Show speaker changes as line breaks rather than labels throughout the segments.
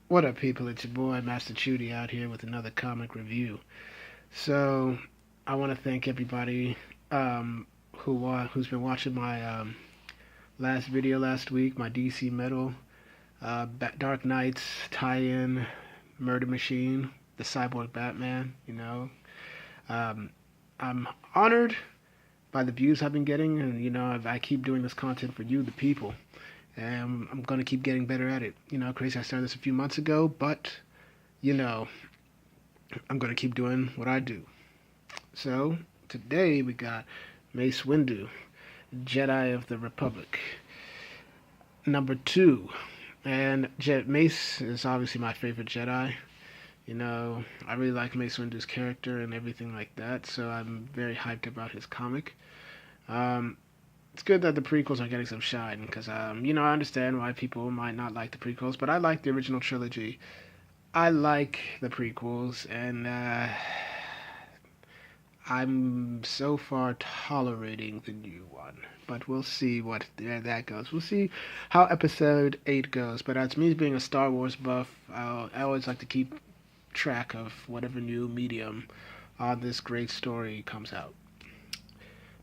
What up, people? It's your boy Master Chudy out here with another comic review. So, I want to thank everybody who's been watching my last video last week, my DC Metal, Dark Knights tie-in, Murder Machine, the Cyborg Batman. Um, I'm honored by the views I've been getting, and I keep doing this content for you, the people, and I'm gonna keep getting better at it. Crazy, I started this a few months ago, but you know, I'm gonna keep doing what I do. So today we got Mace Windu, Jedi of the Republic, number two, and Mace is obviously my favorite Jedi. I really like Mace Windu's character and everything like that, so I'm very hyped about his comic. Um, it's good that the prequels are getting some shine because, I understand why people might not like the prequels, but I like the original trilogy. I like the prequels, and I'm so far tolerating the new one. But we'll see what that goes. We'll see how episode 8 goes. But as me being a Star Wars buff, I always like to keep track of whatever new medium on this great story comes out.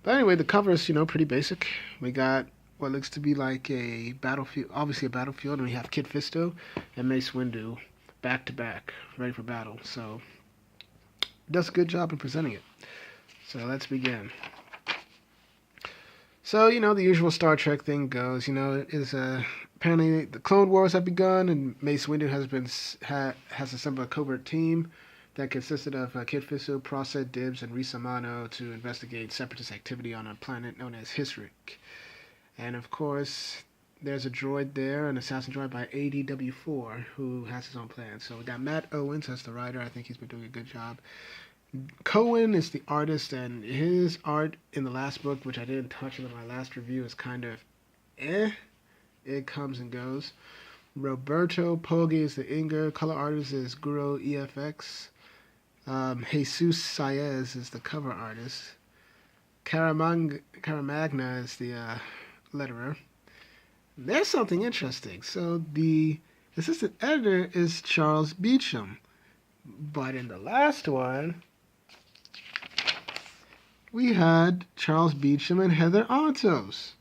But anyway, the cover is, pretty basic. We got what looks to be like a battlefield, obviously a battlefield, and we have Kit Fisto and Mace Windu back to back, ready for battle. So, does a good job in presenting it. So let's begin. So, the usual Star Trek thing goes, is apparently the Clone Wars have begun, and Mace Windu has assembled a covert team that consisted of Kit Fisto, Procet Dibs, and Risa Mano to investigate separatist activity on a planet known as Hisric. And of course, there's a droid there, an assassin droid by ADW4, who has his own plan. So we got Matt Owens as the writer. I think he's been doing a good job. Cohen is the artist, and his art in the last book, which I didn't touch in my last review, is kind of eh. It comes and goes. Roberto Poggi is the inker. Color artist is Guro EFX. Jesus Saez is the cover artist. Caramagna is the letterer. There's something interesting. So the assistant editor is Charles Beecham. But in the last one, we had Charles Beecham and Heather Antos.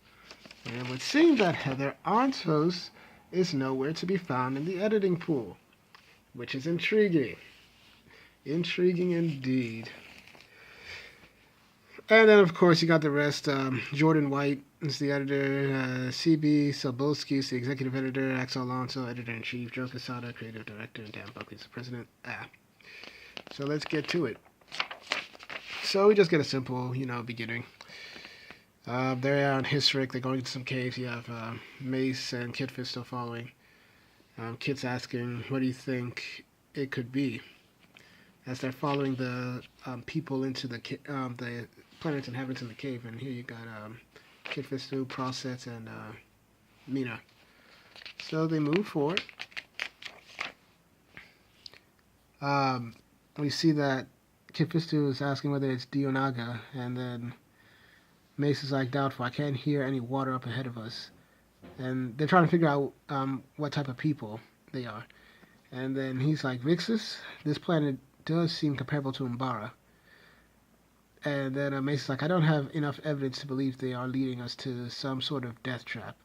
And it would seem that Heather Antos is nowhere to be found in the editing pool, which is intriguing. Intriguing indeed. And then, of course, you got the rest. Jordan White is the editor. C.B. Sobolski is the executive editor. Axel Alonso, editor-in-chief. Joe Quesada, creative director. And Dan Buckley is the president. So let's get to it. So we just get a simple, beginning. They're on Hisric. They're going into some caves. You have Mace and Kit Fisto following. Kit's asking, what do you think it could be? As they're following the people into the planets inhabitants in the cave. And here you got Kit Fisto, Process, and Mina. So they move forward. We see that Kit Fisto is asking whether it's Dionaga, and then Mace is like, doubtful. I can't hear any water up ahead of us. And they're trying to figure out what type of people they are. And then he's like, Vixus, this planet does seem comparable to Umbara. And then Mace is like, I don't have enough evidence to believe they are leading us to some sort of death trap.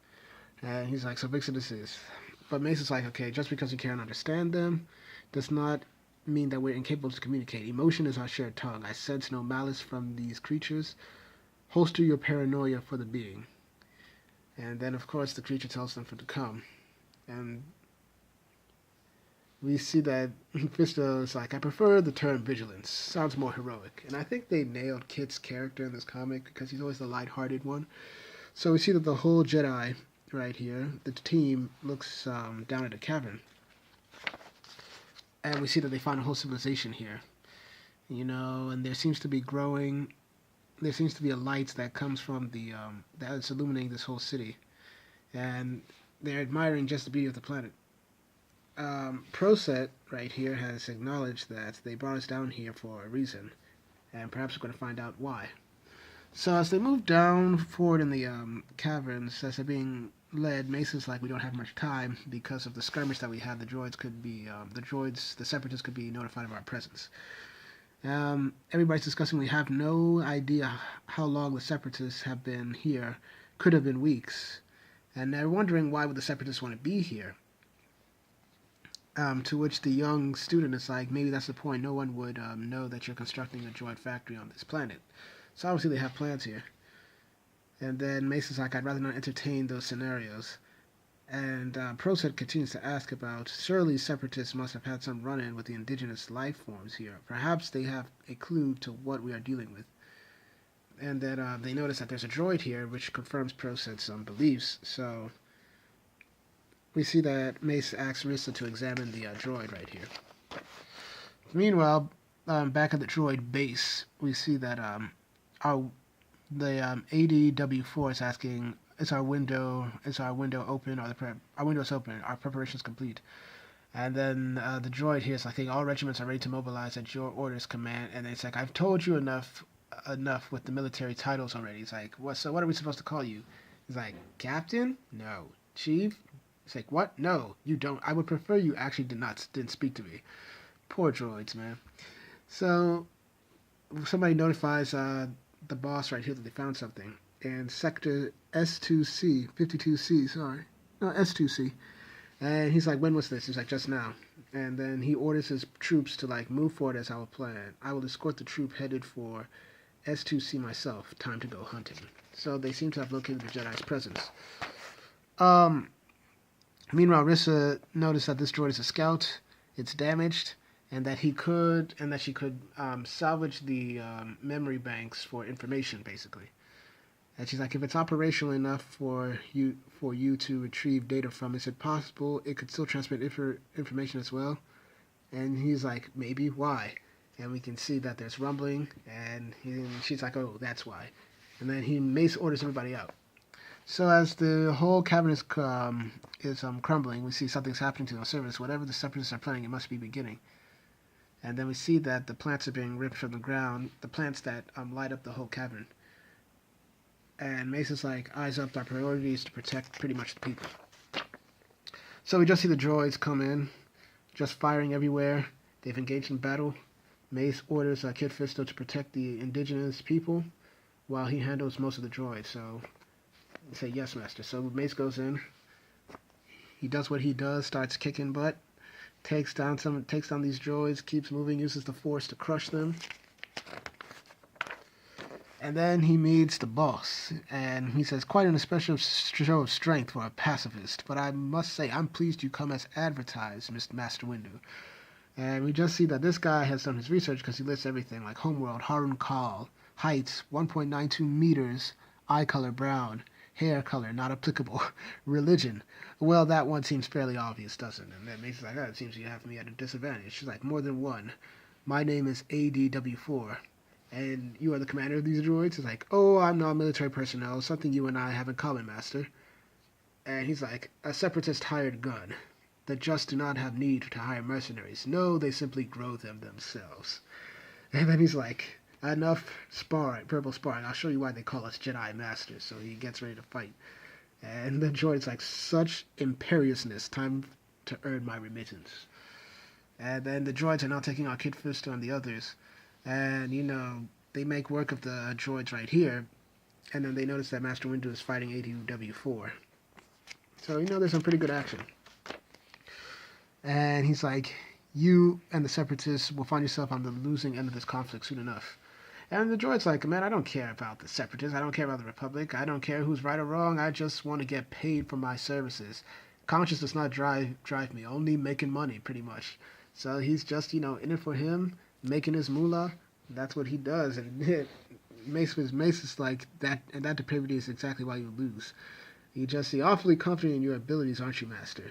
And he's like, so Vixus this is. But Mace is like, okay, just because you can't understand them does not mean that we're incapable to communicate. Emotion is our shared tongue. I sense no malice from these creatures. Holster your paranoia for the being. And then, of course, the creature tells them to come. And we see that Fisto is like, I prefer the term vigilance. Sounds more heroic. And I think they nailed Kit's character in this comic because he's always the lighthearted one. So we see that the whole Jedi right here, the team, looks down at a cavern. And we see that they found a whole civilization here. And there seems to be a light that comes from that's illuminating this whole city. And they're admiring just the beauty of the planet. Proset right here has acknowledged that they brought us down here for a reason. And perhaps we're going to find out why. So as they move down forward in the caverns, as they're being led, Mace is like, we don't have much time because of the skirmish that we have. The droids could be, the separatists could be notified of our presence. Everybody's discussing. We have no idea how long the separatists have been here. Could have been weeks, and they're wondering why would the separatists want to be here. To which the young student is like, maybe that's the point. No one would know that you're constructing a droid factory on this planet. So obviously they have plans here. And then Mace is like, I'd rather not entertain those scenarios. And Proset continues to ask about, surely separatists must have had some run-in with the indigenous life forms here. Perhaps they have a clue to what we are dealing with. And then they notice that there's a droid here, which confirms Proset's beliefs. So we see that Mace asks Rissa to examine the droid right here. Meanwhile, back at the droid base, we see that the ADW4 is asking, is our window open? Our window's open. Our preparations complete. And then the droid here is like, all regiments are ready to mobilize at your orders, command. And it's like, I've told you enough with the military titles already. It's like, what? So what are we supposed to call you? He's like, Captain? No. Chief? It's like, what? No, you don't. I would prefer you actually didn't speak to me. Poor droids, man. So somebody notifies the boss right here that they found something. And sector S2C, 52C, sorry. No, S2C. And he's like, when was this? He's like, just now. And then he orders his troops to like move forward as our plan. I will escort the troop headed for S2C myself. Time to go hunting. So they seem to have located the Jedi's presence. Meanwhile, Rissa noticed that this droid is a scout. It's damaged, and that she could salvage the memory banks for information, basically. And she's like, if it's operational enough for you to retrieve data from, is it possible it could still transmit information as well? And he's like, maybe. Why? And we can see that there's rumbling, and she's like, oh, that's why. And then Mace orders everybody out. So as the whole cavern is crumbling, we see something's happening to the surface. Whatever the separatists are planning, it must be beginning. And then we see that the plants are being ripped from the ground, the plants that light up the whole cavern. And Mace is like, eyes up, our priority is to protect pretty much the people. So we just see the droids come in, just firing everywhere. They've engaged in battle. Mace orders Kid Fisto to protect the indigenous people while he handles most of the droids. So say, yes, master. So Mace goes in. He does what he does, starts kicking butt, takes down these droids, keeps moving, uses the force to crush them. And then he meets the boss, and he says, quite an especial show of strength for a pacifist, but I must say, I'm pleased you come as advertised, Mr. Master Windu. And we just see that this guy has done his research because he lists everything, like homeworld, Harun Kal, height, 1.92 meters, eye color brown, hair color not applicable, religion. Well, that one seems fairly obvious, doesn't it? And then Mace's like, it seems you have me at a disadvantage. She's like, more than one. My name is ADW4. And you are the commander of these droids? He's like, oh, I'm not military personnel, something you and I have in common, master. And he's like, a separatist hired gun that just do not have need to hire mercenaries. No, they simply grow them themselves. And then he's like, enough sparring, verbal sparring. I'll show you why they call us Jedi Masters. So he gets ready to fight. And the droid's like, such imperiousness, time to earn my remittance. And then the droids are now taking on Kid Fisto and the others. And, they make work of the droids right here. And then they notice that Master Windu is fighting ADW4. So, there's some pretty good action. And he's like, you and the separatists will find yourself on the losing end of this conflict soon enough. And the droid's like, man, I don't care about the separatists. I don't care about the Republic. I don't care who's right or wrong. I just want to get paid for my services. Conscience does not drive me. Only making money, pretty much. So he's just, in it for him, making his moolah. That's what he does. And Mace is like, that, and that depravity is exactly why you lose. You just see, awfully confident in your abilities, aren't you, Master?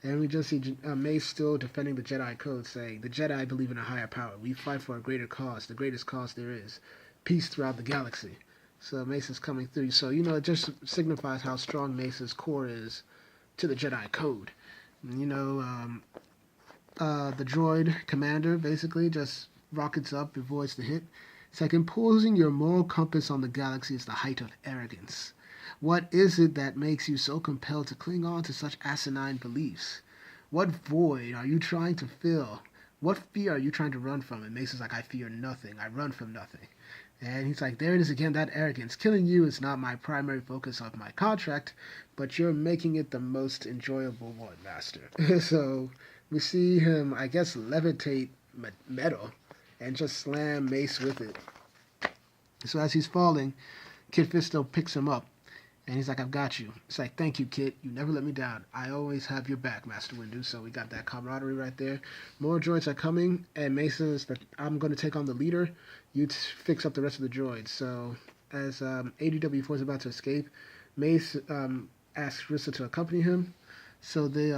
And we just see Mace still defending the Jedi Code, saying, the Jedi believe in a higher power. We fight for a greater cause, the greatest cause there is. Peace throughout the galaxy. So Mace is coming through. So, it just signifies how strong Mace's core is to the Jedi Code. The droid commander basically just rockets up, avoids the hit. It's like, imposing your moral compass on the galaxy is the height of arrogance. What is it that makes you so compelled to cling on to such asinine beliefs? What void are you trying to fill? What fear are you trying to run from? And Mace is like, I fear nothing. I run from nothing. And he's like, there it is again, that arrogance. Killing you is not my primary focus of my contract, but you're making it the most enjoyable one, Master. So we see him, I guess, levitate metal and just slam Mace with it. So as he's falling, Kit Fisto picks him up. And he's like, I've got you. It's like, thank you, Kit. You never let me down. I always have your back, Master Windu. So we got that camaraderie right there. More droids are coming, and Mace says that I'm going to take on the leader. You fix up the rest of the droids. So as ADW4 is about to escape, Mace asks Rissa to accompany him. So they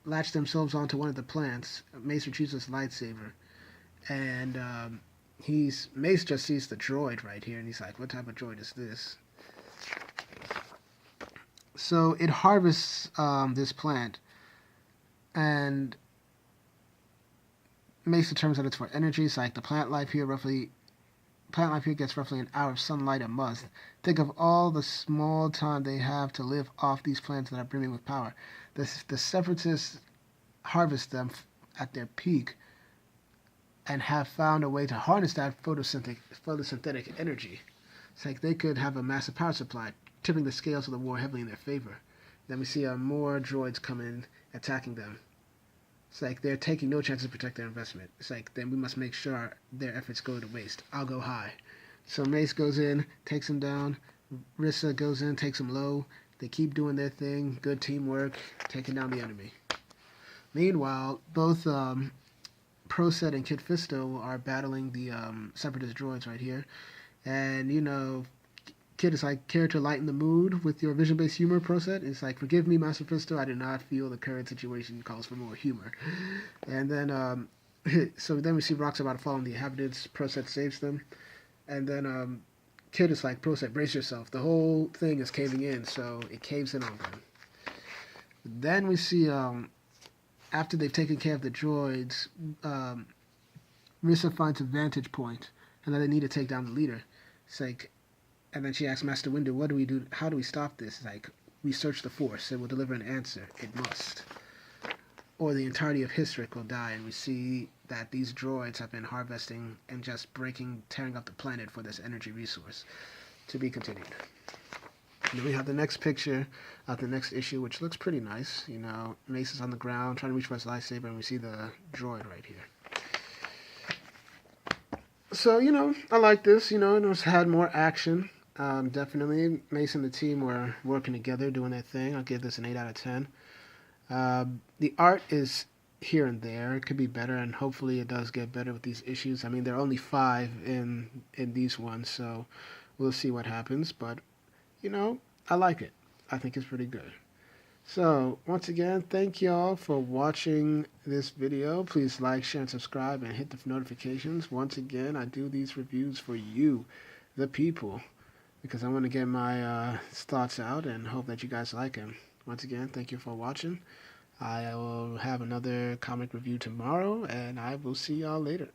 latch themselves onto one of the plants. Mace retrieves his lightsaber. And Mace just sees the droid right here, and he's like, what type of droid is this? So it harvests this plant, and Mace determines that it's for energy. It's like the plant life here gets roughly an hour of sunlight a month. Think of all the small time they have to live off these plants that are brimming with power. The Separatists harvest them at their peak and have found a way to harness that photosynthetic energy. It's like they could have a massive power supply, tipping the scales of the war heavily in their favor. Then we see more droids come in, attacking them. It's like they're taking no chance to protect their investment. It's like, then we must make sure their efforts go to waste. I'll go high. So Mace goes in, takes him down. Rissa goes in, takes him low. They keep doing their thing. Good teamwork, taking down the enemy. Meanwhile, both Proset and Kit Fisto are battling the Separatist droids right here. And, Kid is like, care to lighten the mood with your vision-based humor, Proset? It's like, forgive me, Master Fisto, I do not feel the current situation calls for more humor. And then, so then we see rocks about to fall on the inhabitants. Proset saves them. And then Kid is like, Proset, brace yourself. The whole thing is caving in, so it caves in on them. Then we see, after they've taken care of the droids, Rissa finds a vantage point, and then they need to take down the leader. It's like, and then she asks Master Windu, what do we do? How do we stop this? It's like, we search the Force. It will deliver an answer. It must. Or the entirety of Historic will die. And we see that these droids have been harvesting and just tearing up the planet for this energy resource. To be continued. And then we have the next picture of the next issue, which looks pretty nice. Mace is on the ground trying to reach for his lightsaber, and we see the droid right here. So, I like this. It's had more action. Definitely, Mace and the team were working together, doing their thing. I'll give this an 8 out of 10. The art is here and there. It could be better, and hopefully it does get better with these issues. I mean, there are only 5 in these ones, so we'll see what happens. But, I like it. I think it's pretty good. So, once again, thank y'all for watching this video. Please like, share, and subscribe, and hit the notifications. Once again, I do these reviews for you, the people, because I want to get my thoughts out and hope that you guys like them. Once again, thank you for watching. I will have another comic review tomorrow, and I will see y'all later.